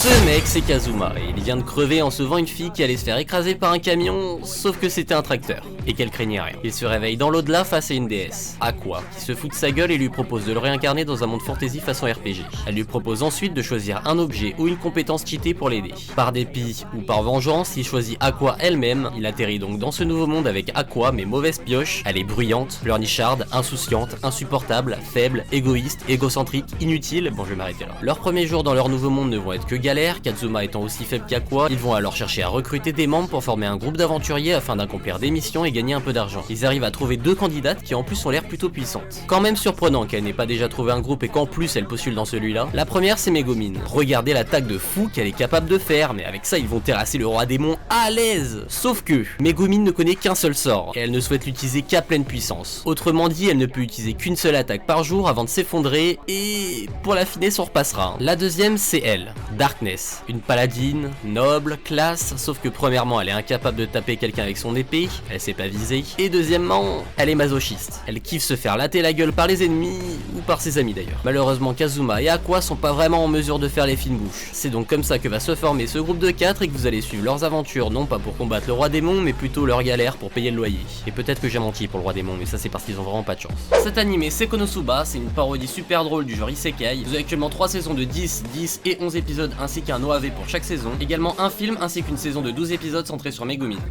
Ce mec c'est Kazuma et il vient de crever en sauvant une fille qui allait se faire écraser par un camion, sauf que c'était un tracteur et qu'elle craignait rien. Il se réveille dans l'au-delà face à une déesse, Aqua, qui se fout de sa gueule et lui propose de le réincarner dans un monde fantasy façon RPG. Elle lui propose ensuite de choisir un objet ou une compétence cheatée pour l'aider. Par dépit ou par vengeance, il choisit Aqua elle-même. Il atterrit donc dans ce nouveau monde avec Aqua mais mauvaise pioche. Elle est bruyante, pleurnicharde, insouciante, insupportable, faible, égoïste, égocentrique, inutile. Bon, je vais m'arrêter là. Leurs premiers jours dans leur nouveau monde ne vont être que galères. Kazuma étant aussi faible qu'Aqua, ils vont alors chercher à recruter des membres pour former un groupe d'aventuriers afin d'accomplir des missions et gagner un peu d'argent. Ils arrivent à trouver deux candidates qui en plus ont l'air plutôt puissantes. Quand même surprenant qu'elle n'ait pas déjà trouvé un groupe et qu'en plus elle postule dans celui-là. La première c'est Megumin. Regardez l'attaque de fou qu'elle est capable de faire, mais avec ça ils vont terrasser le roi démon à l'aise. Sauf que Megumin ne connaît qu'un seul sort et elle ne souhaite l'utiliser qu'à pleine puissance. Autrement dit, elle ne peut utiliser qu'une seule attaque par jour avant de s'effondrer et pour la finesse on repassera. La deuxième c'est elle, Darkness, une paladine, noble, classe, sauf que premièrement elle est incapable de taper quelqu'un avec son épée, elle sait pas viser, et deuxièmement, elle est masochiste. Elle kiffe se faire latter la gueule par les ennemis, ou par ses amis d'ailleurs. Malheureusement Kazuma et Aqua sont pas vraiment en mesure de faire les fines bouches. C'est donc comme ça que va se former ce groupe de 4 et que vous allez suivre leurs aventures, non pas pour combattre le roi démon, mais plutôt leur galère pour payer le loyer. Et peut-être que j'ai menti pour le roi démon, mais ça c'est parce qu'ils ont vraiment pas de chance. Cet animé c'est Konosuba, c'est une parodie super drôle du genre Isekai. Vous avez actuellement 3 saisons de 10, 10 et 11 épisodes ainsi qu'un OAV pour chaque saison. Également un film ainsi qu'une saison de 12 épisodes centrée sur Megumin.